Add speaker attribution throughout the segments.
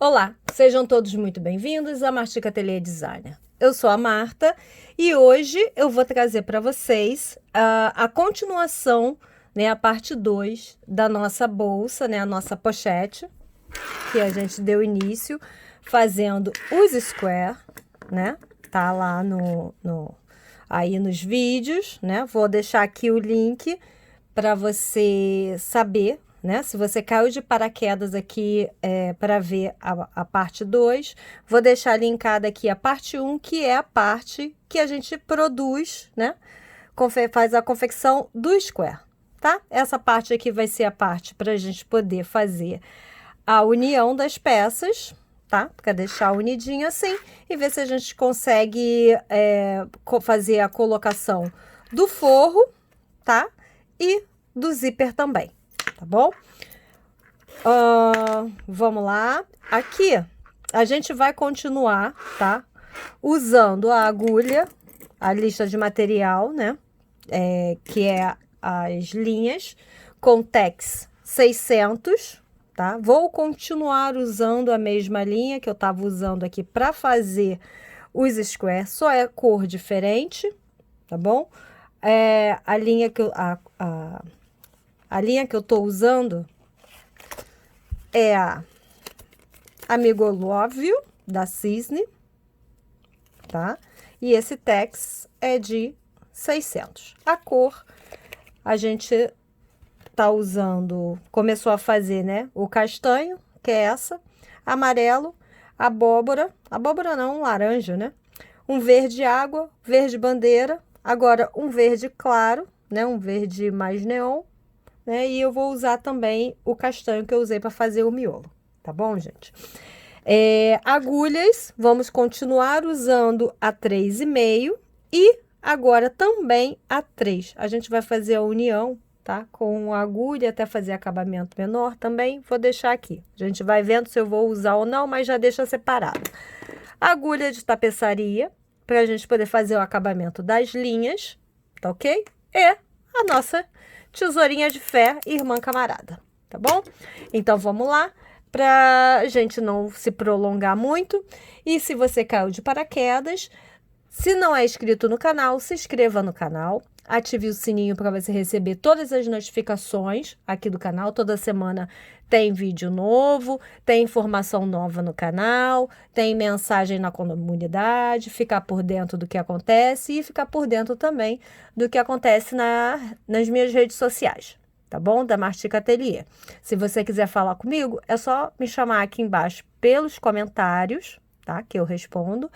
Speaker 1: Olá, sejam todos muito bem-vindos à Martica Ateliê Designer. Eu sou a Marta e hoje eu vou trazer para vocês a continuação, né, a parte 2 da nossa bolsa, né, a nossa pochete, que a gente deu início fazendo os square, né? Tá lá aí nos vídeos, né? Vou deixar aqui o link para você saber, né? Se você caiu de paraquedas aqui para ver a parte 2, vou deixar linkada aqui a parte 1, que é a parte que a gente produz, né? Faz a confecção do square, tá? Essa parte aqui vai ser a parte para a gente poder fazer a união das peças, tá? Para deixar unidinho assim e ver se a gente consegue fazer a colocação do forro, tá? E do zíper também, tá bom? Vamos lá. Aqui a gente vai continuar, tá? Usando a agulha, a lista de material, né? Que é as linhas Contex 600, tá? Vou continuar usando a mesma linha que eu tava usando aqui para fazer os squares, só é cor diferente, tá bom? A linha que a linha que eu tô usando é a Amigo Love da Cisne, tá? E esse Tex é de 600. A cor a gente tá usando, começou a fazer, né? O castanho, que é essa, amarelo, abóbora não, laranja, né? Um verde água, verde bandeira, agora um verde claro, né? Um verde mais neon, né? E eu vou usar também o castanho que eu usei para fazer o miolo, tá bom, gente? Agulhas, vamos continuar usando a 3,5 e agora também a 3. A gente vai fazer a união, tá? Com a agulha até fazer acabamento menor também. Vou deixar aqui. A gente vai vendo se eu vou usar ou não, mas já deixa separado. Agulha de tapeçaria, para a gente poder fazer o acabamento das linhas, tá ok? E a nossa tesourinha de fé, irmã camarada, tá bom? Então, vamos lá, para a gente não se prolongar muito. E se você caiu de paraquedas, se não é inscrito no canal, se inscreva no canal, ative o sininho para você receber todas as notificações aqui do canal. Toda semana tem vídeo novo, tem informação nova no canal, tem mensagem na comunidade, ficar por dentro do que acontece e ficar por dentro também do que acontece nas minhas redes sociais, tá bom? Da Martica Ateliê. Se você quiser falar comigo, é só me chamar aqui embaixo pelos comentários, tá? Que eu respondo.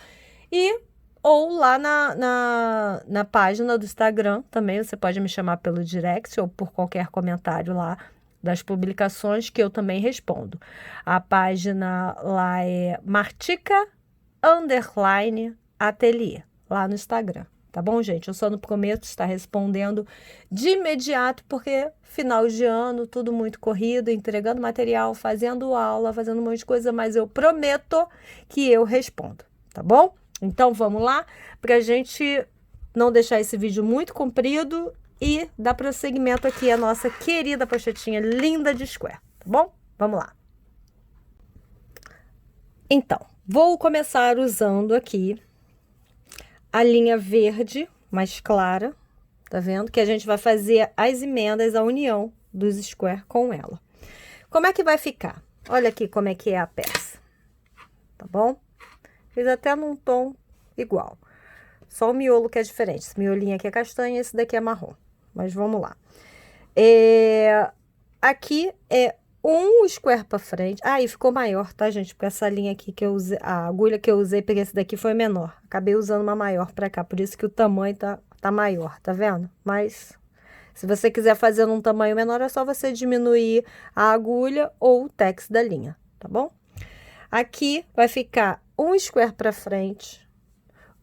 Speaker 1: Ou lá na página do Instagram também, você pode me chamar pelo direct ou por qualquer comentário lá das publicações que eu também respondo. A página lá é Martica_Ateliê, lá no Instagram. Tá bom, gente? Eu só não prometo estar respondendo de imediato, porque final de ano, tudo muito corrido, entregando material, fazendo aula, fazendo um monte de coisa, mas eu prometo que eu respondo, tá bom? Então, vamos lá, para a gente não deixar esse vídeo muito comprido e dar prosseguimento aqui à nossa querida pochetinha linda de square, tá bom? Vamos lá. Então, vou começar usando aqui a linha verde mais clara, tá vendo? Que a gente vai fazer as emendas, a união dos square com ela. Como é que vai ficar? Olha aqui como é que é a peça, tá bom? Fiz até num tom igual. Só o miolo que é diferente. Esse miolinho aqui é castanho, esse daqui é marrom. Mas vamos lá. Aqui é um square para frente. E ficou maior, tá, gente? Porque essa linha aqui que eu usei, a agulha que eu usei para esse daqui foi menor. Acabei usando uma maior para cá, por isso que o tamanho tá maior, tá vendo? Mas se você quiser fazer num tamanho menor, é só você diminuir a agulha ou o tex da linha, tá bom? Aqui vai ficar um square para frente,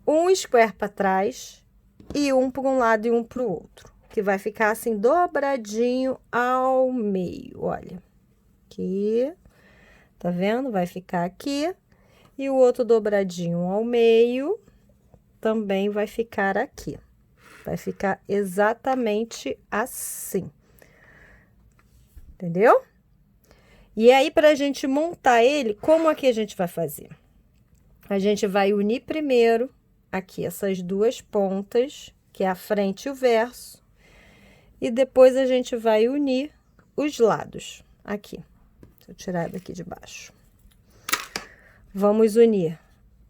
Speaker 1: um square para trás e um para um lado e um para o outro, que vai ficar assim dobradinho ao meio, olha. Aqui, tá vendo? Vai ficar aqui e o outro dobradinho ao meio também vai ficar aqui. Vai ficar exatamente assim. Entendeu? E aí, para a gente montar ele, como aqui a gente vai fazer? A gente vai unir primeiro aqui essas duas pontas, que é a frente e o verso, e depois a gente vai unir os lados aqui. Deixa eu tirar daqui de baixo. Vamos unir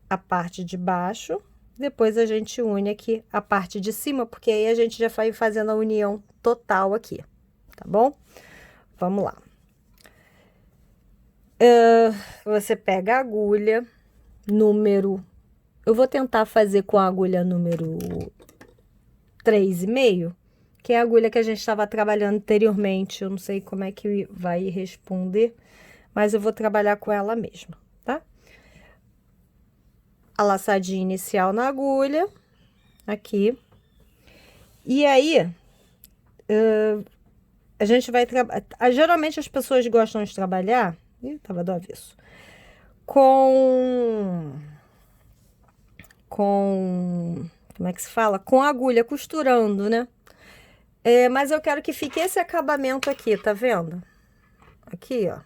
Speaker 1: a parte de baixo, depois a gente une aqui a parte de cima, porque aí a gente já vai fazendo a união total aqui, tá bom? Vamos lá. Você pega a agulha número... Eu vou tentar fazer com a agulha número 3,5, que é a agulha que a gente estava trabalhando anteriormente. Eu não sei como é que vai responder, mas eu vou trabalhar com ela mesma, tá? A laçadinha inicial na agulha, aqui. E aí, a gente vai trabalhar... Geralmente as pessoas gostam de trabalhar... Ih, tava do avesso. Com... Como é que se fala? Com agulha, costurando, né? Mas eu quero que fique esse acabamento aqui, tá vendo? Aqui, ó.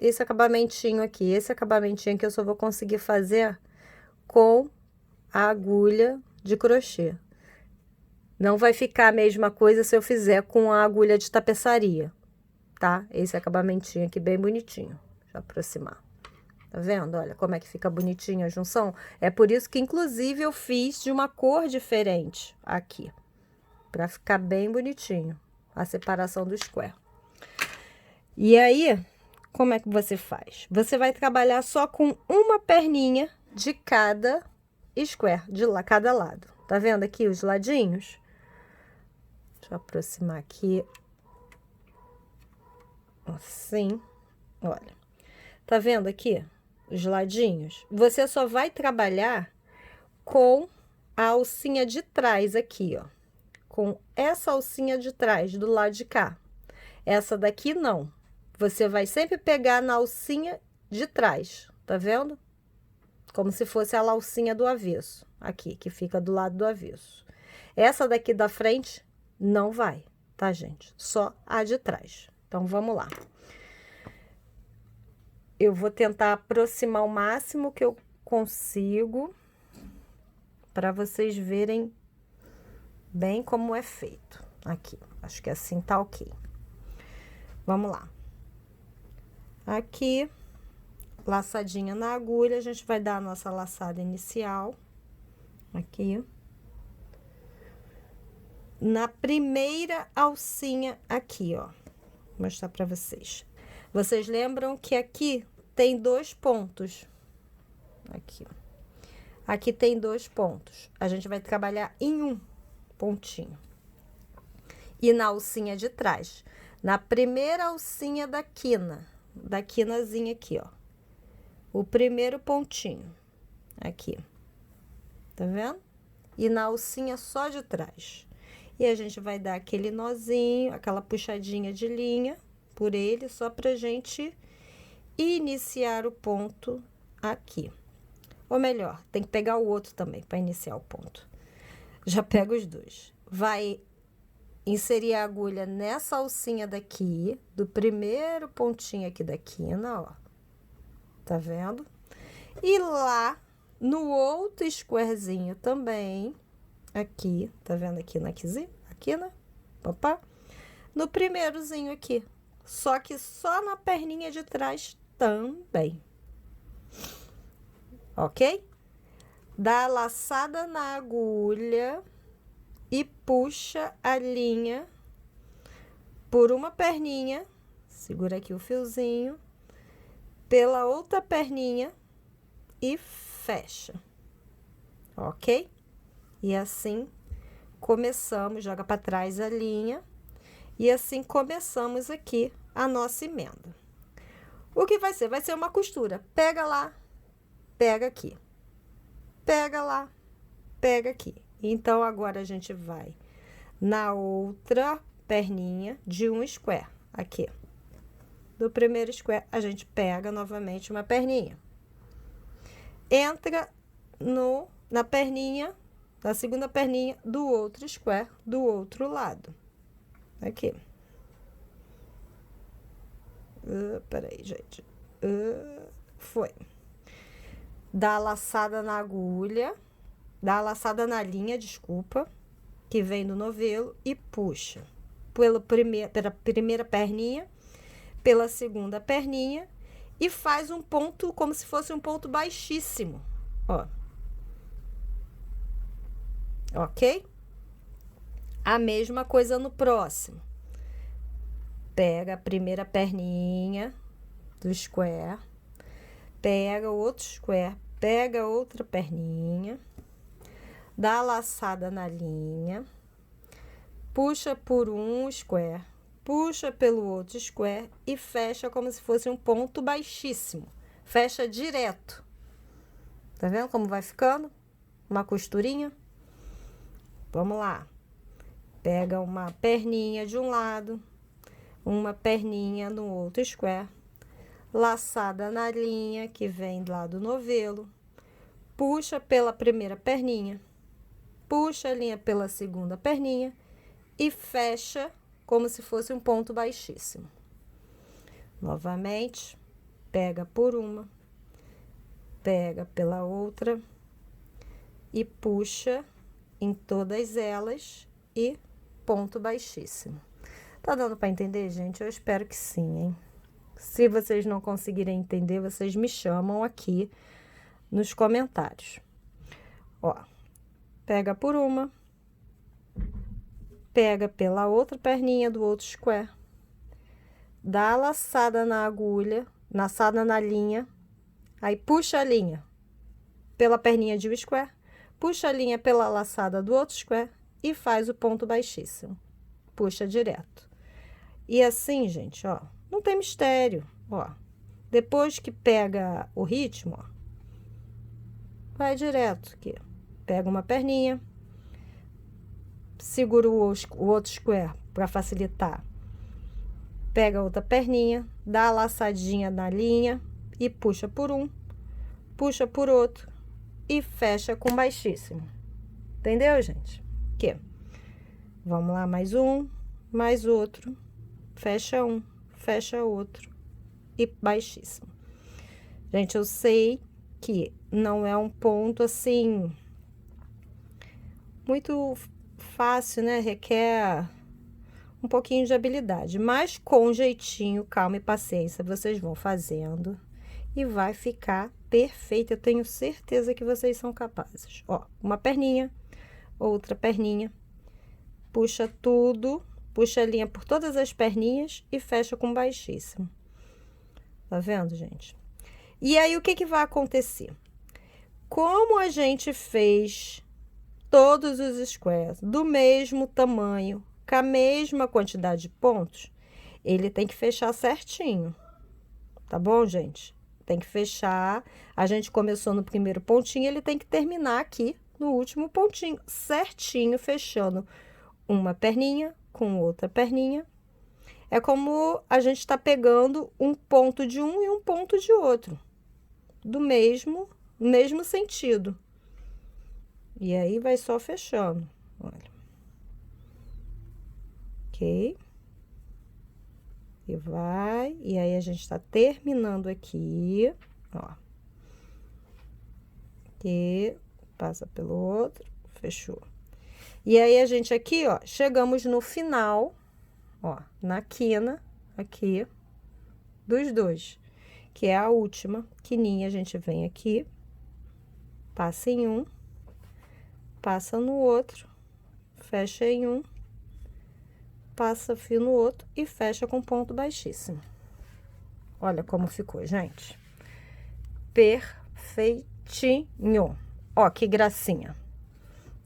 Speaker 1: Esse acabamentinho aqui. Esse acabamentinho que eu só vou conseguir fazer com a agulha de crochê. Não vai ficar a mesma coisa se eu fizer com a agulha de tapeçaria, tá? Esse acabamentinho aqui bem bonitinho. Deixa eu aproximar. Tá vendo? Olha como é que fica bonitinha a junção. É por isso que, inclusive, eu fiz de uma cor diferente aqui. Pra ficar bem bonitinho a separação do square. E aí, como é que você faz? Você vai trabalhar só com uma perninha de cada square, de cada lado. Tá vendo aqui os ladinhos? Deixa eu aproximar aqui. Assim, olha. Tá vendo aqui os ladinhos? Você só vai trabalhar com a alcinha de trás aqui, ó. Com essa alcinha de trás, do lado de cá. Essa daqui não. Você vai sempre pegar na alcinha de trás, tá vendo? Como se fosse a alcinha do avesso, aqui, que fica do lado do avesso. Essa daqui da frente não vai, tá, gente? Só a de trás. Então, vamos lá. Eu vou tentar aproximar o máximo que eu consigo para vocês verem bem como é feito. Aqui, acho que assim tá ok. Vamos lá. Aqui, laçadinha na agulha, a gente vai dar a nossa laçada inicial. Aqui. Na primeira alcinha aqui, ó. Vou mostrar para vocês. Vocês lembram que aqui tem 2 pontos. Aqui. Aqui tem 2 pontos. A gente vai trabalhar em um pontinho. E na alcinha de trás, na primeira alcinha da quinazinha aqui, ó. O primeiro pontinho. Aqui. Tá vendo? E na alcinha só de trás. E a gente vai dar aquele nozinho, aquela puxadinha de linha por ele, só pra gente iniciar o ponto aqui. Ou melhor, tem que pegar o outro também para iniciar o ponto. Já pega os dois. Vai inserir a agulha nessa alcinha daqui, do primeiro pontinho aqui da quina, ó. Tá vendo? E lá no outro squarezinho também, aqui, tá vendo aqui na quina? Opa. No primeirozinho aqui. Só que só na perninha de trás também. Ok? Dá a laçada na agulha e puxa a linha por uma perninha. Segura aqui o fiozinho. Pela outra perninha e fecha. Ok? E assim começamos, joga para trás a linha. E assim começamos aqui a nossa emenda. O que vai ser? Vai ser uma costura. Pega lá, pega aqui. Pega lá, pega aqui. Então, agora a gente vai na outra perninha de um square. Aqui. Do primeiro square, a gente pega novamente uma perninha. Entra na perninha, na segunda perninha do outro square, do outro lado. Aqui. Peraí, gente. Foi. Dá a laçada na agulha, dá a laçada na linha, desculpa, que vem do novelo e puxa pela primeira perninha, pela segunda perninha e faz um ponto como se fosse um ponto baixíssimo, ó. Ok? A mesma coisa no próximo. Pega a primeira perninha do square, pega o outro square, pega outra perninha, dá a laçada na linha, puxa por um square, puxa pelo outro square e fecha como se fosse um ponto baixíssimo. Fecha direto. Tá vendo como vai ficando? Uma costurinha. Vamos lá. Pega uma perninha de um lado, uma perninha no outro square, laçada na linha que vem lá do novelo, puxa pela primeira perninha, puxa a linha pela segunda perninha e fecha como se fosse um ponto baixíssimo. Novamente, pega por uma, pega pela outra e puxa em todas elas e ponto baixíssimo. Tá dando para entender, gente? Eu espero que sim, hein? Se vocês não conseguirem entender, vocês me chamam aqui nos comentários. Ó, pega por uma, pega pela outra perninha do outro square, dá a laçada na agulha, laçada na linha, aí puxa a linha pela perninha de um square, puxa a linha pela laçada do outro square e faz o ponto baixíssimo. Puxa direto. E assim, gente, ó, não tem mistério, ó. Depois que pega o ritmo, ó, vai direto aqui. Pega uma perninha, segura o outro square para facilitar. Pega outra perninha, dá a laçadinha na linha e puxa por um, puxa por outro e fecha com baixíssimo. Entendeu, gente? Aqui. Vamos lá, mais um, mais outro, fecha um, fecha outro e baixíssimo. Gente, eu sei que não é um ponto assim muito fácil, né? Requer um pouquinho de habilidade, mas com jeitinho, calma e paciência, vocês vão fazendo e vai ficar perfeito. Eu tenho certeza que vocês são capazes. Ó, uma perninha, outra perninha, puxa tudo, puxa a linha por todas as perninhas e fecha com baixíssimo. Tá vendo, gente? E aí, o que que vai acontecer? Como a gente fez todos os squares do mesmo tamanho, com a mesma quantidade de pontos, ele tem que fechar certinho. Tá bom, gente? Tem que fechar. A gente começou no primeiro pontinho, ele tem que terminar aqui no último pontinho, certinho, fechando uma perninha com outra perninha. É como a gente está pegando um ponto de um e um ponto de outro, do mesmo sentido. E aí, vai só fechando, olha. Ok? E vai, e aí a gente está terminando aqui, ó. Aqui, passa pelo outro, fechou. E aí, a gente aqui, ó, chegamos no final, ó, na quina, aqui, dos dois, que é a última quininha, a gente vem aqui, passa em um, passa no outro, fecha em um, passa fio no outro e fecha com ponto baixíssimo. Olha como ficou, gente. Perfeitinho. Ó, que gracinha.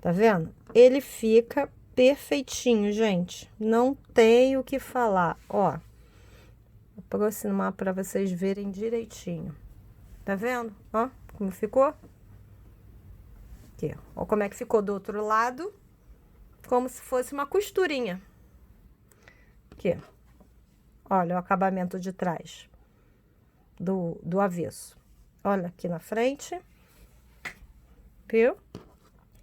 Speaker 1: Tá vendo? Ele fica perfeitinho, gente. Não tem o que falar. Ó, vou aproximar para vocês verem direitinho. Tá vendo? Ó, como ficou? Aqui, ó, como é que ficou do outro lado. Como se fosse uma costurinha. Aqui. Olha o acabamento de trás do avesso. Olha aqui na frente. Viu?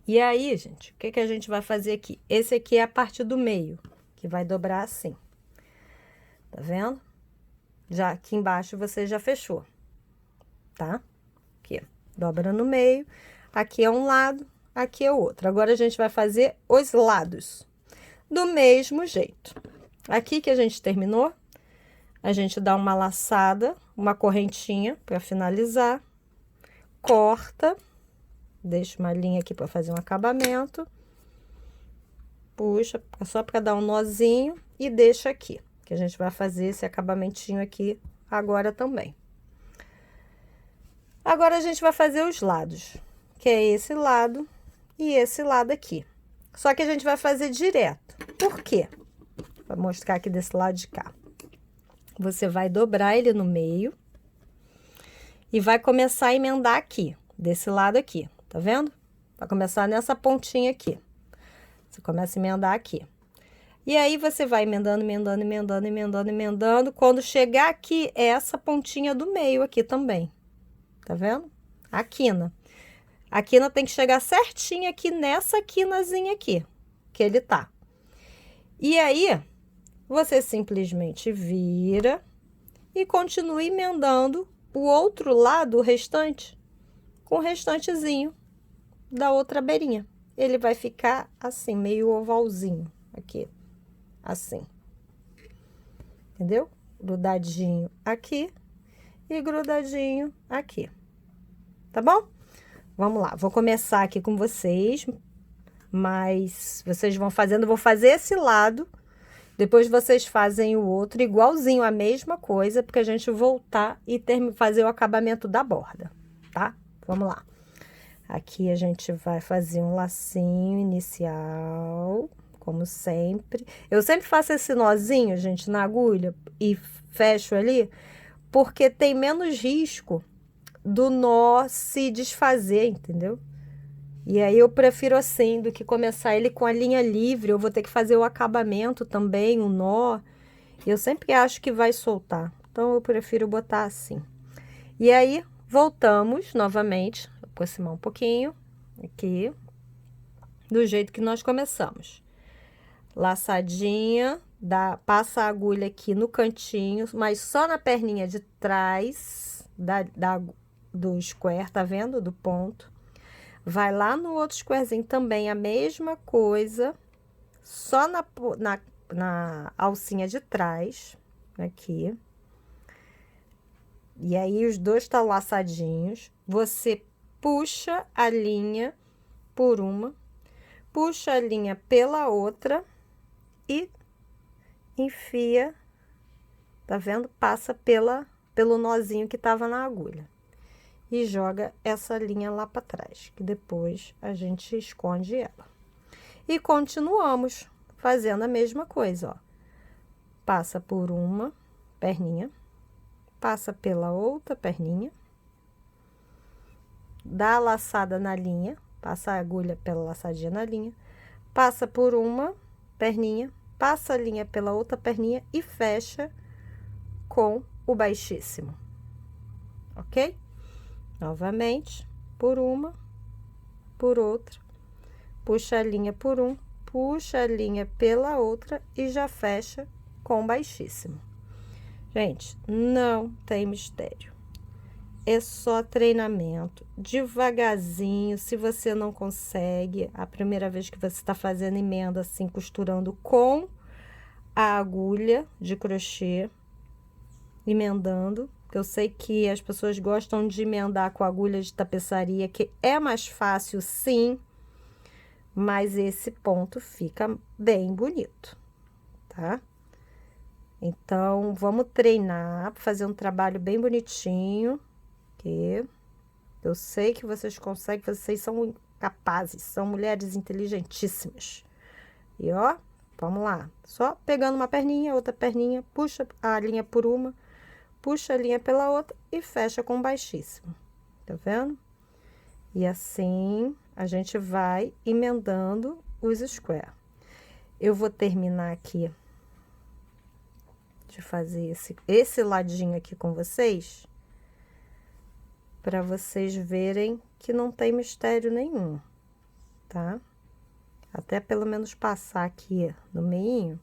Speaker 1: E aí, gente, o que que a gente vai fazer aqui? Esse aqui é a parte do meio, que vai dobrar assim. Tá vendo? Já aqui embaixo você já fechou, tá? Aqui, dobra no meio. Aqui é um lado, aqui é o outro. Agora, a gente vai fazer os lados do mesmo jeito. Aqui que a gente terminou, a gente dá uma laçada, uma correntinha para finalizar, corta, deixa uma linha aqui para fazer um acabamento, puxa, só para dar um nozinho e deixa aqui, que a gente vai fazer esse acabamentinho aqui agora também. Agora, a gente vai fazer os lados, que é esse lado e esse lado aqui. Só que a gente vai fazer direto. Por quê? Vou mostrar aqui desse lado de cá. Você vai dobrar ele no meio e vai começar a emendar aqui, desse lado aqui, tá vendo? Vai começar nessa pontinha aqui. Você começa a emendar aqui. E aí, você vai emendando, emendando, emendando, emendando, emendando. Quando chegar aqui, é essa pontinha do meio aqui também. Tá vendo? A quina. A quina tem que chegar certinho aqui nessa quinazinha aqui, que ele tá. E aí, você simplesmente vira e continua emendando o outro lado, o restante, com o restantezinho da outra beirinha. Ele vai ficar assim, meio ovalzinho aqui, assim. Entendeu? Grudadinho aqui e grudadinho aqui. Tá bom? Vamos lá, vou começar aqui com vocês, mas vocês vão fazendo, eu vou fazer esse lado, depois vocês fazem o outro, igualzinho, a mesma coisa, porque a gente voltar e fazer o acabamento da borda, tá? Vamos lá. Aqui a gente vai fazer um lacinho inicial, como sempre. Eu sempre faço esse nozinho, gente, na agulha e fecho ali, porque tem menos risco do nó se desfazer, entendeu? E aí eu prefiro assim, do que começar ele com a linha livre, eu vou ter que fazer o acabamento também, o nó. Eu sempre acho que vai soltar, então eu prefiro botar assim. E aí, voltamos novamente, aproximar um pouquinho, aqui, do jeito que nós começamos. Laçadinha, passa a agulha aqui no cantinho, mas só na perninha de trás do square, tá vendo? Do ponto. Vai lá no outro squarezinho também, a mesma coisa, só na alcinha de trás, aqui. E aí, os dois estão laçadinhos. Você puxa a linha por uma, puxa a linha pela outra e enfia, tá vendo? Passa pelo nozinho que tava na agulha. E joga essa linha lá para trás, que depois a gente esconde ela. E continuamos fazendo a mesma coisa, ó. Passa por uma perninha, passa pela outra perninha, dá a laçada na linha, passa a agulha pela laçadinha na linha, passa por uma perninha, passa a linha pela outra perninha e fecha com o baixíssimo, ok? Novamente, por uma, por outra, puxa a linha por um, puxa a linha pela outra e já fecha com baixíssimo. Gente, não tem mistério. É só treinamento, devagarzinho. Se você não consegue, a primeira vez que você está fazendo emenda assim, costurando com a agulha de crochê, emendando, porque eu sei que as pessoas gostam de emendar com agulha de tapeçaria, que é mais fácil, sim, mas esse ponto fica bem bonito, tá? Então, vamos treinar, fazer um trabalho bem bonitinho, que eu sei que vocês conseguem, vocês são capazes, são mulheres inteligentíssimas. E ó, vamos lá, só pegando uma perninha, outra perninha, puxa a linha por uma, puxa a linha pela outra e fecha com baixíssimo, tá vendo? E assim, a gente vai emendando os square. Eu vou terminar aqui de fazer esse ladinho aqui com vocês, para vocês verem que não tem mistério nenhum, tá? Até pelo menos passar aqui no meinho.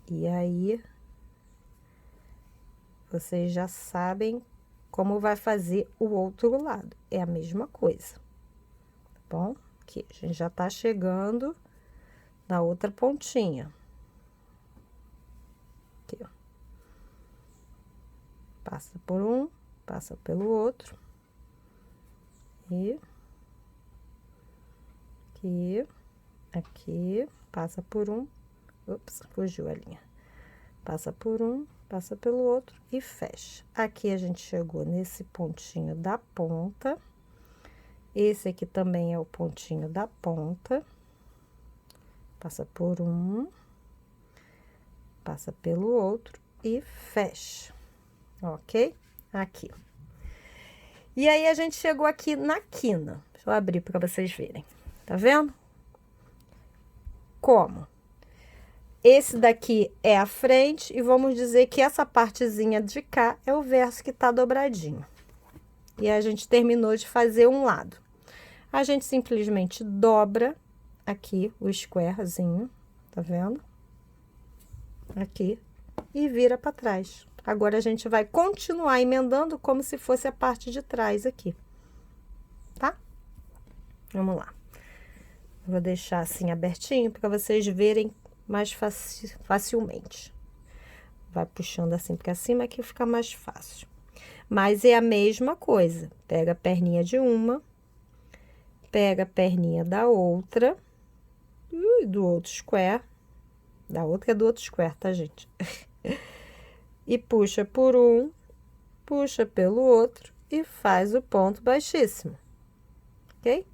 Speaker 1: E aí, vocês já sabem como vai fazer o outro lado. É a mesma coisa, tá bom? Aqui, a gente já tá chegando na outra pontinha. Aqui, ó. Passa por um, passa pelo outro. E aqui, aqui, passa por um. Ops, fugiu a linha. Passa por um, passa pelo outro e fecha. Aqui a gente chegou nesse pontinho da ponta. Esse aqui também é o pontinho da ponta. Passa por um, passa pelo outro e fecha, ok? Aqui. E aí, a gente chegou aqui na quina. Deixa eu abrir para vocês verem. Tá vendo? Como? Esse daqui é a frente e vamos dizer que essa partezinha de cá é o verso que tá dobradinho. E a gente terminou de fazer um lado. A gente simplesmente dobra aqui o squarezinho, tá vendo? Aqui, e vira para trás. Agora, a gente vai continuar emendando como se fosse a parte de trás aqui, tá? Vamos lá. Vou deixar assim abertinho para vocês verem mais facilmente. Vai puxando assim para cima que fica mais fácil. Mas é a mesma coisa. Pega a perninha de uma, pega a perninha da outra, e do outro square, da outra é do outro square, tá, gente? E puxa por um, puxa pelo outro e faz o ponto baixíssimo, ok?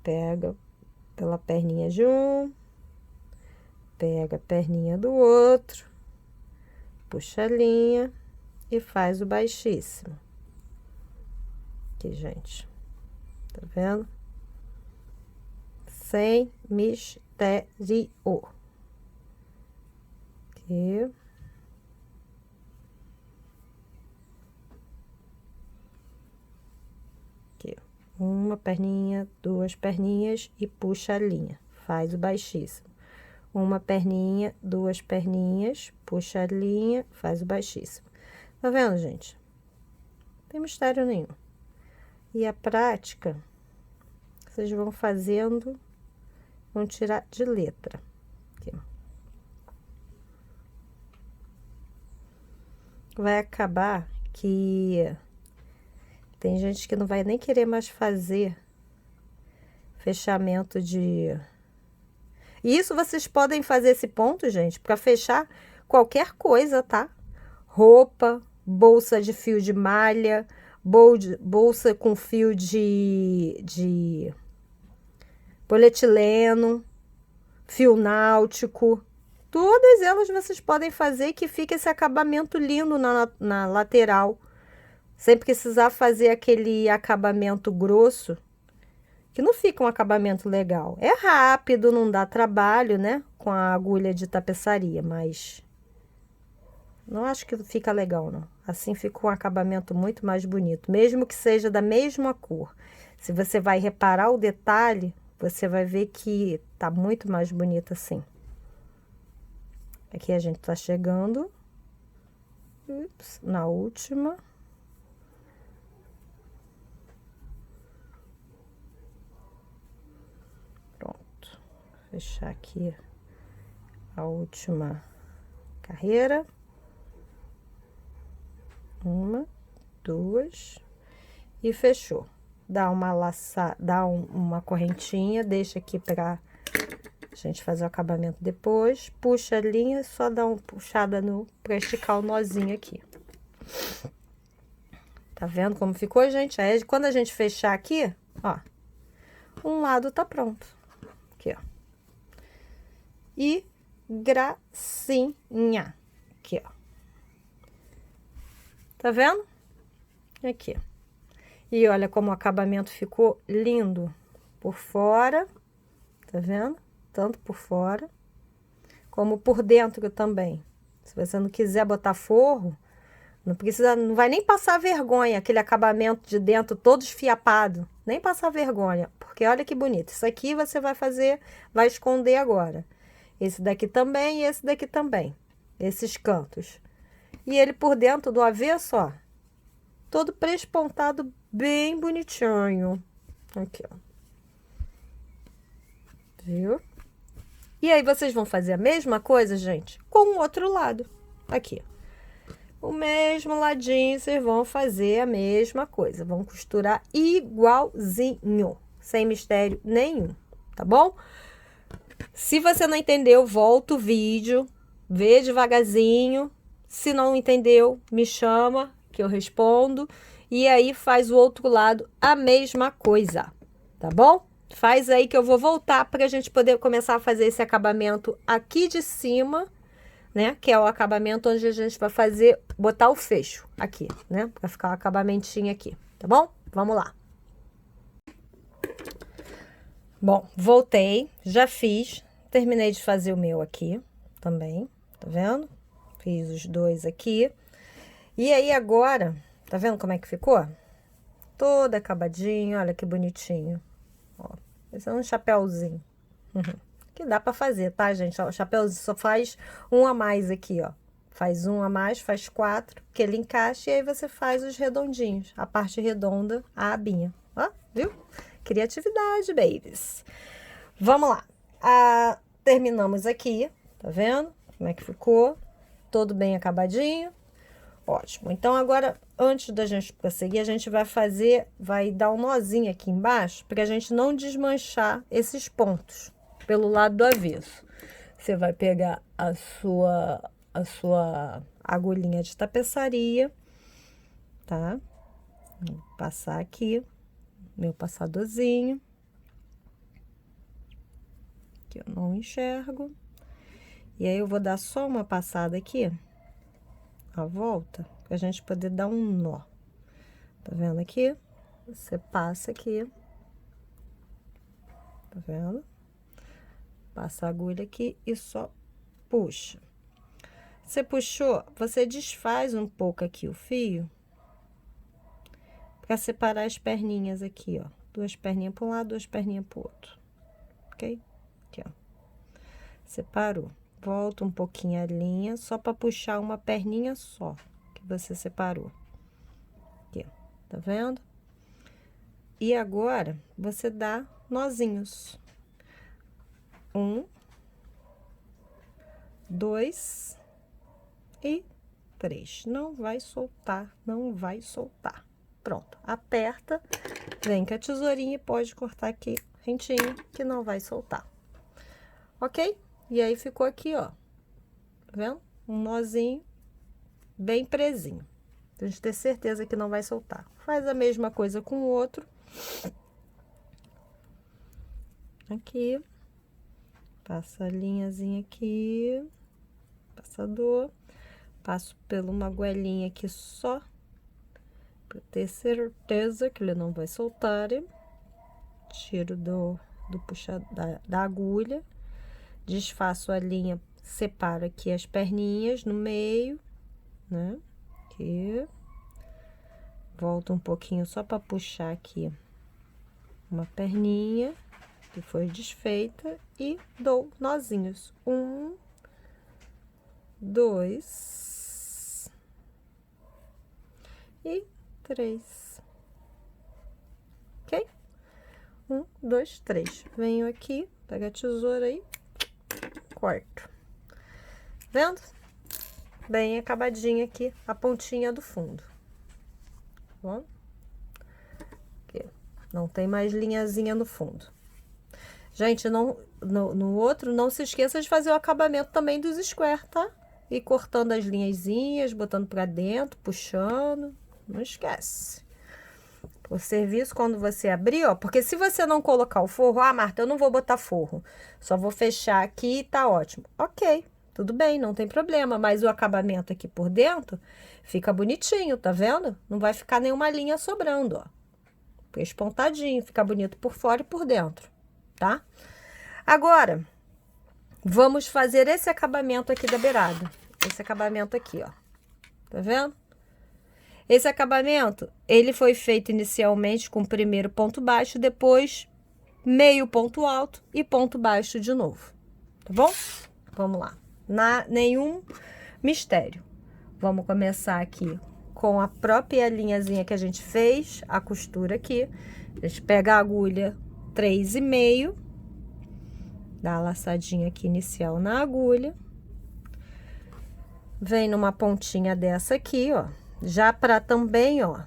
Speaker 1: Pega pela perninha de um, pega a perninha do outro, puxa a linha e faz o baixíssimo. Aqui, gente, tá vendo? Sem mistério. Aqui. Aqui, uma perninha, duas perninhas e puxa a linha, faz o baixíssimo. Uma perninha, duas perninhas, puxa a linha, faz o baixíssimo. Tá vendo, gente? Não tem mistério nenhum. E a prática, vocês vão fazendo, vão tirar de letra. Aqui. Vai acabar que tem gente que não vai nem querer mais fazer fechamento de... E isso vocês podem fazer esse ponto, gente, para fechar qualquer coisa, tá? Roupa, bolsa de fio de malha, bolsa com fio de polietileno, fio náutico. Todas elas vocês podem fazer que fique esse acabamento lindo na lateral. Sem precisar fazer aquele acabamento grosso, que não fica um acabamento legal. É rápido, não dá trabalho, né? Com a agulha de tapeçaria, mas não acho que fica legal, não. Assim fica um acabamento muito mais bonito, mesmo que seja da mesma cor. Se você vai reparar o detalhe, você vai ver que tá muito mais bonito assim. Aqui a gente tá chegando na última. Pronto. Fechar aqui a última carreira. Uma, duas e fechou. Dá uma laçada, dá uma correntinha, deixa aqui pra gente fazer o acabamento depois. Puxa a linha, só dá uma puxada pra esticar o nozinho aqui. Tá vendo como ficou, gente? Aí, quando a gente fechar aqui, ó, um lado tá pronto. Aqui, ó. E gracinha. Aqui, ó. Tá vendo? Aqui. E olha como o acabamento ficou lindo por fora. Tá vendo? Tanto por fora, como por dentro também. Se você não quiser botar forro, não precisa, não vai nem passar vergonha, aquele acabamento de dentro todo esfiapado. Nem passar vergonha, porque olha que bonito. Isso aqui você vai fazer, vai esconder agora. Esse daqui também e esse daqui também. Esses cantos. E ele por dentro do avesso, ó, todo prespontado, bem bonitinho. Aqui, ó. Viu? E aí, vocês vão fazer a mesma coisa, gente, com o outro lado. Aqui. O mesmo ladinho, vocês vão fazer a mesma coisa. Vão costurar igualzinho, sem mistério nenhum, tá bom? Se você não entendeu, volta o vídeo, vê devagarzinho. Se não entendeu, me chama, que eu respondo. E aí, faz o outro lado a mesma coisa, tá bom? Faz aí que eu vou voltar para a gente poder começar a fazer esse acabamento aqui de cima, né? Que é o acabamento onde a gente vai fazer, botar o fecho aqui, né? Para ficar o acabamentinho aqui, tá bom? Vamos lá. Bom, voltei, já fiz, terminei de fazer o meu aqui também, tá vendo? Fiz os dois aqui. E aí agora, tá vendo como é que ficou? Todo acabadinho, olha que bonitinho. Ó, esse é um chapéuzinho. Que dá pra fazer, tá, gente? Ó, o chapéuzinho só faz um a mais aqui, ó. Faz um a mais, faz 4, que ele encaixa e aí você faz os redondinhos. A parte redonda, a abinha. Ó, viu? Criatividade, babies. Vamos lá. Terminamos aqui, tá vendo? Como é que ficou? Todo bem acabadinho. Ótimo. Então, agora, antes da gente prosseguir, a gente vai dar um nozinho aqui embaixo, para a gente não desmanchar esses pontos pelo lado do avesso. Você vai pegar a sua agulhinha de tapeçaria, tá? Vou passar aqui, meu passadorzinho. Que eu não enxergo. E aí, eu vou dar só uma passada aqui, a volta, pra gente poder dar um nó. Tá vendo aqui? Você passa aqui. Tá vendo? Passa a agulha aqui e só puxa. Você puxou, você desfaz um pouco aqui o fio pra separar as perninhas aqui, ó. 2 perninhas para um lado, 2 perninhas pro outro. Ok? Aqui, ó. Separou. Volta um pouquinho a linha, só para puxar uma perninha só, que você separou. Aqui, ó. Tá vendo? E agora, você dá nozinhos. 1, 2 e 3. Não vai soltar, não vai soltar. Pronto, aperta, vem com a tesourinha e pode cortar aqui rentinho, que não vai soltar. Ok? E aí, ficou aqui, ó. Tá vendo? Um nozinho bem presinho. Pra gente ter certeza que não vai soltar. Faz a mesma coisa com o outro. Aqui. Passa a linhazinha aqui. Passador. Passo por uma goelinha aqui só. Pra ter certeza que ele não vai soltar. Tiro do puxado da agulha. Desfaço a linha, separo aqui as perninhas no meio, né? Aqui. Volto um pouquinho só para puxar aqui uma perninha que foi desfeita e dou nozinhos. 1, 2 e 3. Ok? 1, 2, 3. Venho aqui, pega a tesoura aí. Corto. Vendo? Bem acabadinha aqui a pontinha do fundo. Tá bom? Aqui. Não tem mais linhazinha no fundo. Gente, no outro, não se esqueça de fazer o acabamento também dos square, tá? E cortando as linhazinhas, botando pra dentro, puxando. Não esquece. O serviço, quando você abrir, ó, porque se você não colocar o forro, Marta, eu não vou botar forro, só vou fechar aqui e tá ótimo. Ok, tudo bem, não tem problema, mas o acabamento aqui por dentro fica bonitinho, tá vendo? Não vai ficar nenhuma linha sobrando, ó. Fica espontadinho, fica bonito por fora e por dentro, tá? Agora, vamos fazer esse acabamento aqui da beirada. Esse acabamento aqui, ó. Tá vendo? Esse acabamento, ele foi feito inicialmente com o primeiro ponto baixo, depois meio ponto alto e ponto baixo de novo, tá bom? Vamos lá. Nenhum mistério. Vamos começar aqui com a própria linhazinha que a gente fez, a costura aqui. A gente pega a agulha 3,5, dá a laçadinha aqui inicial na agulha. Vem numa pontinha dessa aqui, ó, já para também, ó,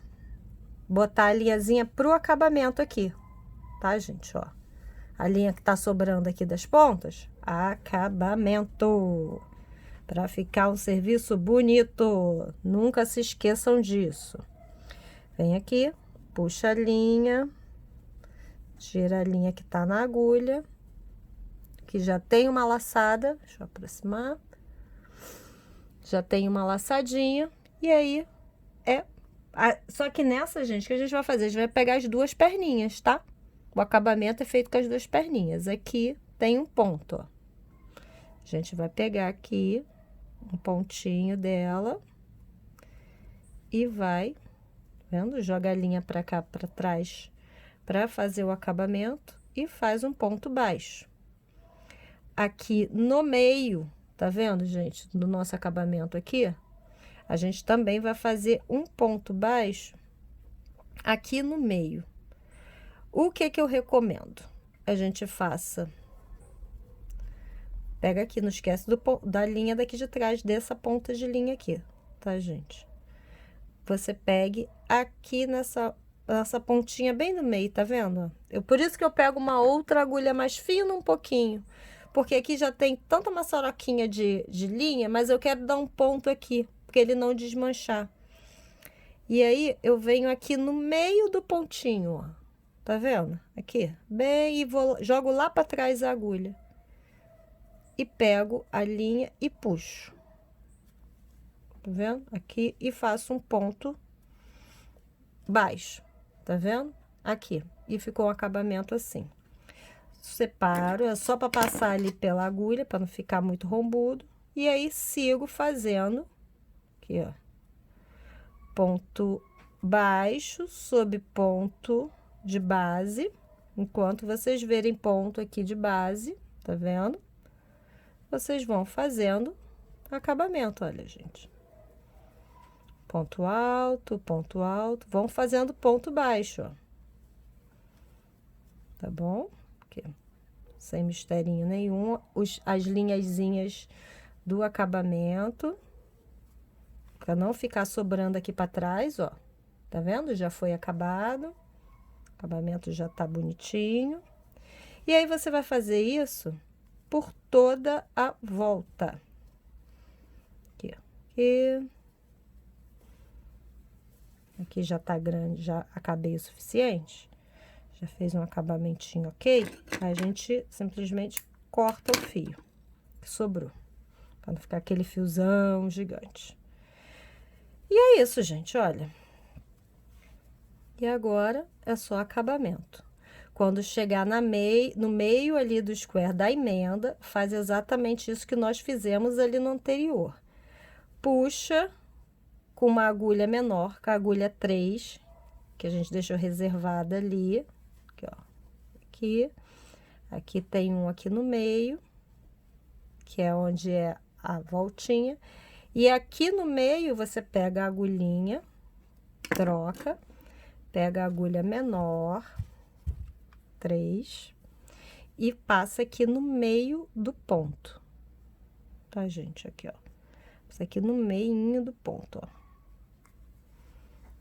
Speaker 1: botar a linhazinha pro acabamento aqui, tá, gente, ó. A linha que tá sobrando aqui das pontas, acabamento. Para ficar um serviço bonito. Nunca se esqueçam disso. Vem aqui, puxa a linha, tira a linha que tá na agulha, que já tem uma laçada, deixa eu aproximar. Já tem uma laçadinha, e aí só que nessa, gente, o que a gente vai fazer? A gente vai pegar as duas perninhas, tá? O acabamento é feito com as duas perninhas. Aqui tem um ponto, ó. A gente vai pegar aqui um pontinho dela e vai, vendo? Joga a linha pra cá, pra trás, pra fazer o acabamento e faz um ponto baixo. Aqui no meio, tá vendo, gente? Do nosso acabamento aqui, a gente também vai fazer um ponto baixo aqui no meio. O que que eu recomendo? A gente faça... Pega aqui, não esquece da linha daqui de trás, dessa ponta de linha aqui, tá, gente? Você pegue aqui nessa pontinha bem no meio, tá vendo? Por isso que eu pego uma outra agulha mais fina um pouquinho, porque aqui já tem tanta maçaroquinha de linha, mas eu quero dar um ponto aqui, porque ele não desmanchar. E aí, eu venho aqui no meio do pontinho, ó, tá vendo? Aqui, bem, e jogo lá pra trás a agulha. E pego a linha e puxo. Tá vendo? Aqui, e faço um ponto baixo. Tá vendo? Aqui. E ficou um acabamento assim. Separo, é só para passar ali pela agulha, para não ficar muito rombudo. E aí, sigo fazendo, aqui, ó, ponto baixo sobre ponto de base. Enquanto vocês verem ponto aqui de base, tá vendo? Vocês vão fazendo acabamento, olha, gente. Ponto alto, vão fazendo ponto baixo, ó. Tá bom? Aqui, sem misterinho nenhum, as linhazinhas do acabamento, para não ficar sobrando aqui para trás, ó. Tá vendo? Já foi acabado. O acabamento já tá bonitinho. E aí, você vai fazer isso por toda a volta. Aqui, aqui. Aqui já tá grande, já acabei o suficiente. Já fez um acabamentinho, ok? Aí a gente simplesmente corta o fio que sobrou, para não ficar aquele fiozão gigante. E é isso, gente, olha. E agora é só acabamento. Quando chegar no meio ali do square da emenda, faz exatamente isso que nós fizemos ali no anterior. Puxa com uma agulha menor, com a agulha 3, que a gente deixou reservada ali. Aqui, ó. Aqui tem um aqui no meio, que é onde é a voltinha. E aqui no meio, você pega a agulhinha, troca, pega a agulha menor, 3, e passa aqui no meio do ponto, tá, gente? Aqui, ó. Passa aqui no meinho do ponto, ó.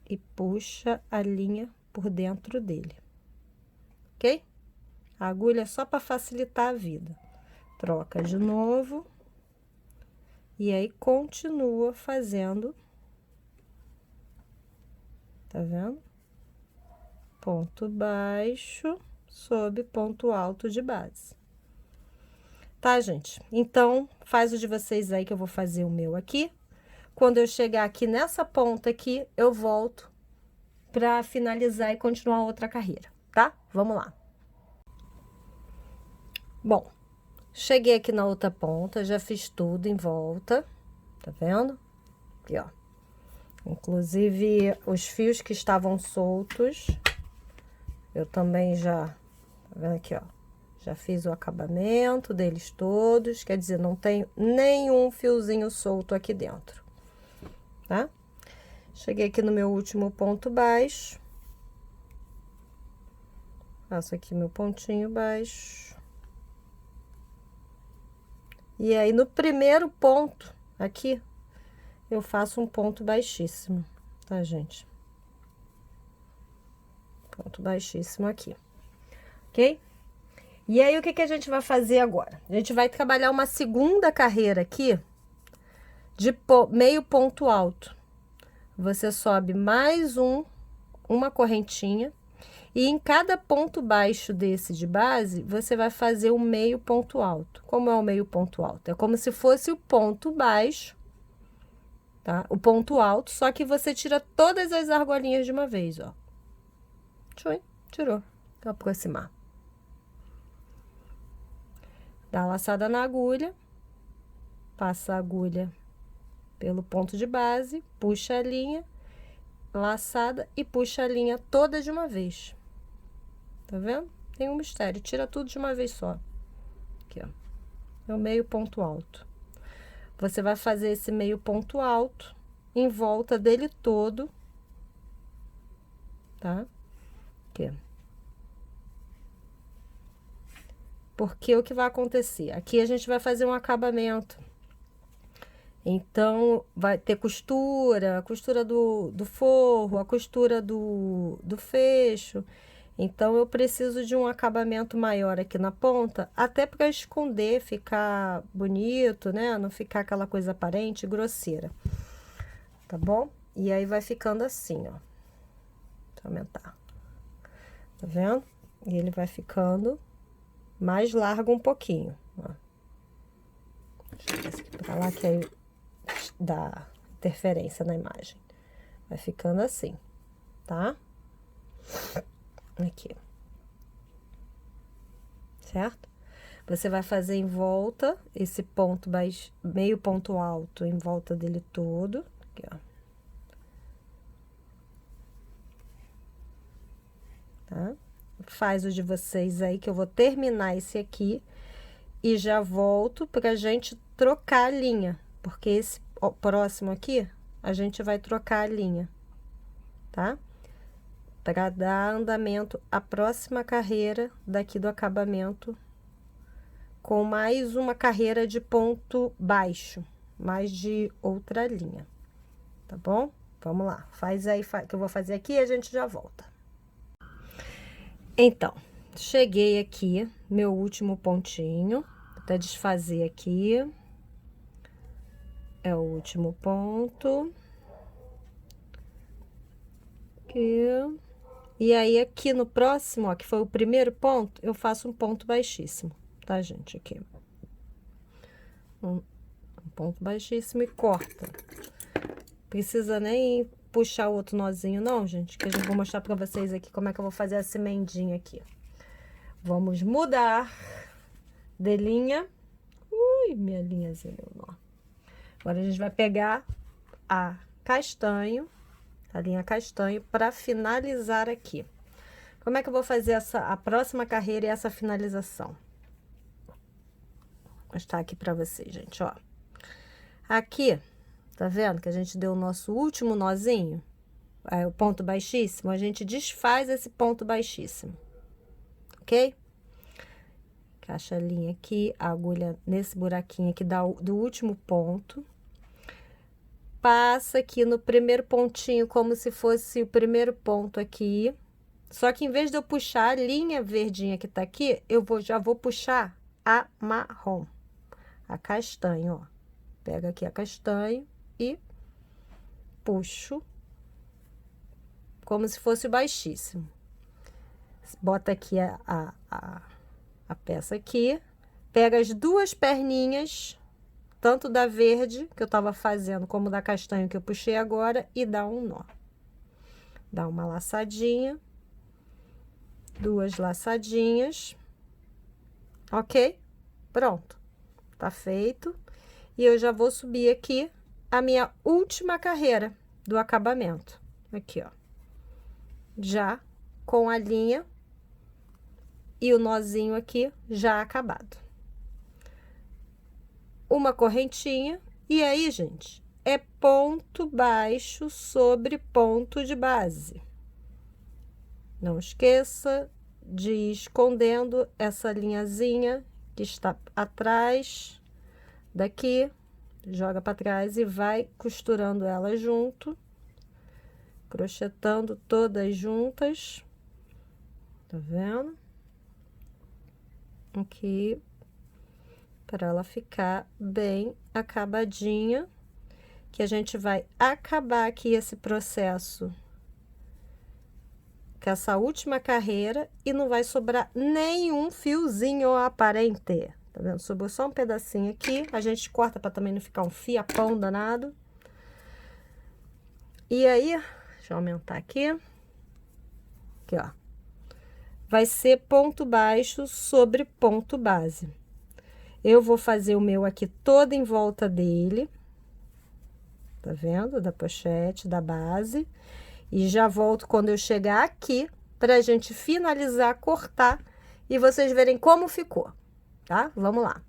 Speaker 1: E puxa a linha por dentro dele, ok? A agulha é só para facilitar a vida. Troca de novo. E aí, continua fazendo. Tá vendo? Ponto baixo sobre ponto alto de base. Tá, gente? Então, faz o de vocês aí que eu vou fazer o meu aqui. Quando eu chegar aqui nessa ponta aqui, eu volto pra finalizar e continuar outra carreira, tá? Vamos lá. Bom, cheguei aqui na outra ponta, já fiz tudo em volta, tá vendo? Aqui, ó. Inclusive, os fios que estavam soltos, eu também já, tá vendo aqui, ó? Já fiz o acabamento deles todos, quer dizer, não tem nenhum fiozinho solto aqui dentro, tá? Cheguei aqui no meu último ponto baixo. Faço aqui meu pontinho baixo. E aí, no primeiro ponto aqui, eu faço um ponto baixíssimo, tá, gente? Ponto baixíssimo aqui, ok? E aí, o que que a gente vai fazer agora? A gente vai trabalhar uma segunda carreira aqui de meio ponto alto. Você sobe mais uma correntinha. E em cada ponto baixo desse de base, você vai fazer um meio ponto alto. Como é o meio ponto alto? É como se fosse o ponto baixo, tá? O ponto alto, só que você tira todas as argolinhas de uma vez, ó. Tchum, tirou. Vou aproximar. Dá a laçada na agulha, passa a agulha pelo ponto de base, puxa a linha, laçada e puxa a linha toda de uma vez. Tá vendo? Tem um mistério, tira tudo de uma vez só. Aqui, ó. É o meio ponto alto. Você vai fazer esse meio ponto alto em volta dele todo, tá? Aqui. Porque o que vai acontecer? Aqui a gente vai fazer um acabamento. Então, vai ter costura, a costura do forro, a costura do fecho. Então, eu preciso de um acabamento maior aqui na ponta, até para esconder, ficar bonito, né? Não ficar aquela coisa aparente, grosseira. Tá bom? E aí, vai ficando assim, ó. Deixa eu aumentar. Tá vendo? E ele vai ficando mais largo um pouquinho, ó. Deixa eu ver aqui pra lá, que aí dá interferência na imagem. Vai ficando assim, tá? Aqui. Certo? Você vai fazer em volta esse ponto baixo, meio ponto alto em volta dele todo. Aqui, ó. Tá? Faz o de vocês aí, que eu vou terminar esse aqui. E já volto pra gente trocar a linha. Porque esse próximo aqui, a gente vai trocar a linha. Tá? Para dar andamento à próxima carreira daqui do acabamento, com mais uma carreira de ponto baixo, mais de outra linha, tá bom? Vamos lá, faz aí que eu vou fazer aqui e a gente já volta. Então, cheguei aqui, meu último pontinho, vou até desfazer aqui, é o último ponto. Aqui. E aí, aqui no próximo, ó, que foi o primeiro ponto, eu faço um ponto baixíssimo, tá, gente? Aqui. Um ponto baixíssimo e corta. Precisa nem puxar o outro nozinho, não, gente, que eu vou mostrar pra vocês aqui como é que eu vou fazer essa emendinha aqui. Vamos mudar de linha. Ui, minha linhazinha, ó. Agora, a gente vai pegar a castanho, a linha castanho, para finalizar aqui. Como é que eu vou fazer a próxima carreira e essa finalização? Vou mostrar aqui pra vocês, gente, ó. Aqui, tá vendo que a gente deu o nosso último nozinho? É o ponto baixíssimo, a gente desfaz esse ponto baixíssimo, ok? Encaixa a linha aqui, a agulha nesse buraquinho aqui do último ponto. Passa aqui no primeiro pontinho, como se fosse o primeiro ponto aqui. Só que em vez de eu puxar a linha verdinha que tá aqui, já vou puxar a marrom, a castanho, ó. Pega aqui a castanho e puxo como se fosse o baixíssimo. Bota aqui a peça aqui, pega as duas perninhas, tanto da verde que eu tava fazendo, como da castanho que eu puxei agora, e dá um nó. Dá uma laçadinha, duas laçadinhas, ok? Pronto, tá feito. E eu já vou subir aqui a minha última carreira do acabamento. Aqui, ó. Já com a linha e o nozinho aqui já acabado. Uma correntinha. E aí, gente, é ponto baixo sobre ponto de base. Não esqueça de ir escondendo essa linhazinha que está atrás daqui, joga para trás e vai costurando ela junto, crochetando todas juntas, tá vendo? Aqui, para ela ficar bem acabadinha, que a gente vai acabar aqui esse processo com essa última carreira e não vai sobrar nenhum fiozinho aparente. Tá vendo? Sobrou só um pedacinho aqui, a gente corta para também não ficar um fiapão danado. E aí, deixa eu aumentar aqui. Aqui, ó. Vai ser ponto baixo sobre ponto base. Eu vou fazer o meu aqui todo em volta dele. Tá vendo? Da pochete, da base. E já volto quando eu chegar aqui, pra gente finalizar, cortar e vocês verem como ficou, tá? Vamos lá.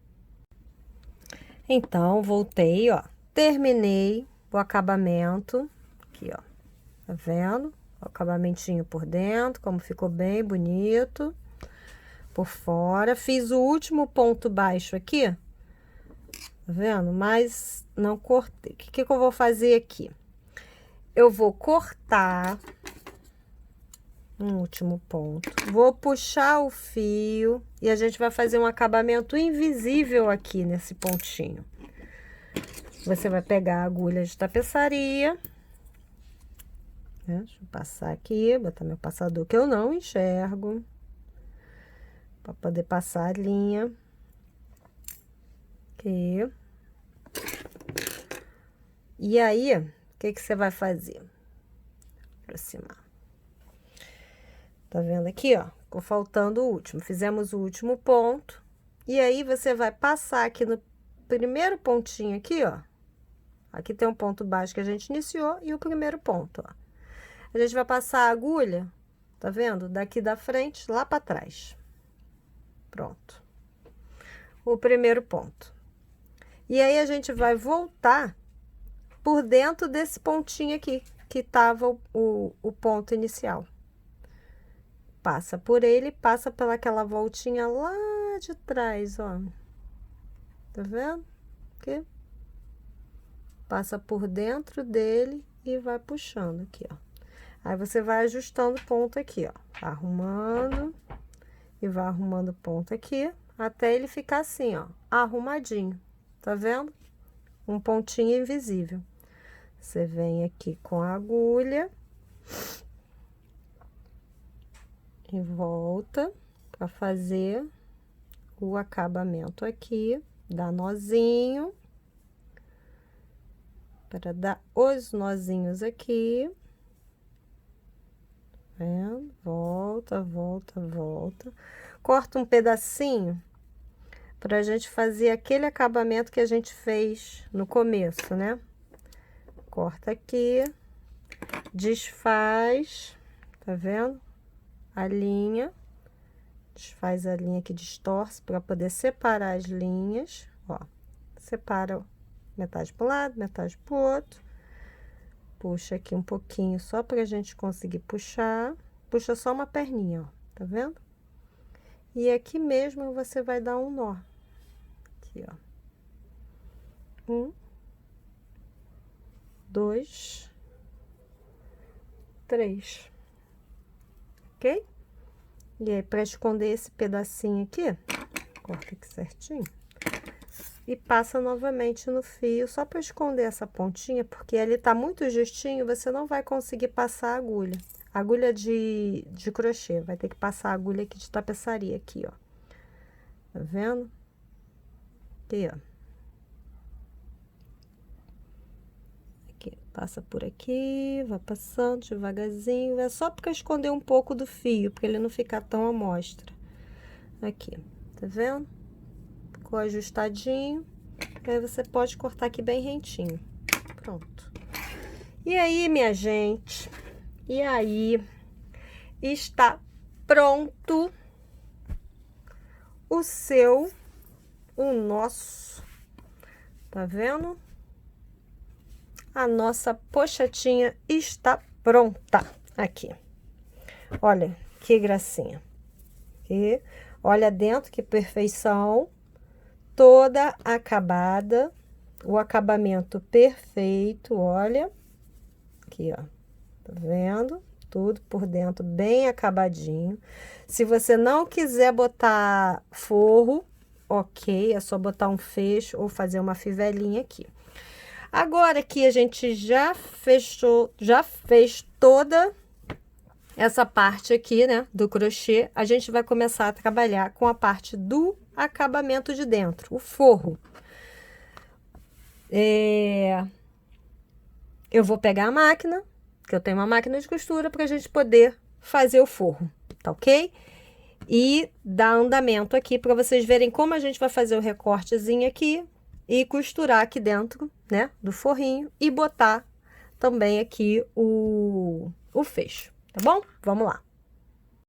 Speaker 1: Então, voltei, ó. Terminei o acabamento. Aqui, ó. Tá vendo? O acabamentinho por dentro, como ficou bem bonito. Por fora. Fiz o último ponto baixo aqui. Tá vendo? Mas não cortei. O que que eu vou fazer aqui? Eu vou cortar um último ponto. Vou puxar o fio e a gente vai fazer um acabamento invisível aqui nesse pontinho. Você vai pegar a agulha de tapeçaria. Deixa eu passar aqui, botar meu passador que eu não enxergo. Para poder passar a linha. Aqui. E aí, o que que você vai fazer? Aproximar. Tá vendo aqui, ó? Ficou faltando o último. Fizemos o último ponto. E aí, você vai passar aqui no primeiro pontinho aqui, ó. Aqui tem um ponto baixo que a gente iniciou e o primeiro ponto, ó. A gente vai passar a agulha, tá vendo? Daqui da frente, lá pra trás. Pronto. O primeiro ponto. E aí, a gente vai voltar por dentro desse pontinho aqui, que tava o ponto inicial. Passa por ele, passa pelaquela voltinha lá de trás, ó. Tá vendo? Aqui. Passa por dentro dele e vai puxando aqui, ó. Aí, você vai ajustando o ponto aqui, ó. Arrumando e vai arrumando o ponto aqui, até ele ficar assim, ó, arrumadinho. Tá vendo? Um pontinho invisível. Você vem aqui com a agulha e volta para fazer o acabamento aqui, dá nozinho, para dar os nozinhos aqui, vendo? Volta, volta, volta. Corta um pedacinho para a gente fazer aquele acabamento que a gente fez no começo, né? Corta aqui, desfaz, tá vendo? A linha, desfaz a linha que distorce para poder separar as linhas, ó. Separa metade para um lado, metade para o outro. Puxa aqui um pouquinho só para a gente conseguir puxar. Puxa só uma perninha, ó, tá vendo? E aqui mesmo você vai dar um nó. Aqui, ó. 1, 2, 3. Ok? E aí, para esconder esse pedacinho aqui, corta aqui certinho. E passa novamente no fio, só para esconder essa pontinha, porque ele tá muito justinho, você não vai conseguir passar a agulha. Agulha de crochê, vai ter que passar a agulha aqui de tapeçaria, aqui, ó. Tá vendo? Aqui, ó. Aqui, passa por aqui, vai passando devagarzinho, é só para esconder um pouco do fio, para ele não ficar tão à mostra. Aqui, tá vendo? Ficou ajustadinho, aí você pode cortar aqui bem rentinho. Pronto. E aí, minha gente, e aí, está pronto o nosso, tá vendo? a nossa pochetinha está pronta aqui. Olha que gracinha. E olha dentro, que perfeição. Toda acabada. O acabamento perfeito, olha. Aqui, ó. Tá vendo? Tudo por dentro bem acabadinho. Se você não quiser botar forro, ok, é só botar um fecho ou fazer uma fivelinha aqui. Agora que a gente já fechou, já fez toda essa parte aqui, né, do crochê, a gente vai começar a trabalhar com a parte do acabamento de dentro, o forro. Eu vou pegar a máquina, que eu tenho uma máquina de costura, para a gente poder fazer o forro, tá ok? E dar andamento aqui para vocês verem como a gente vai fazer o recortezinho aqui e costurar aqui dentro, né, do forrinho e botar também aqui o fecho, tá bom? Vamos lá.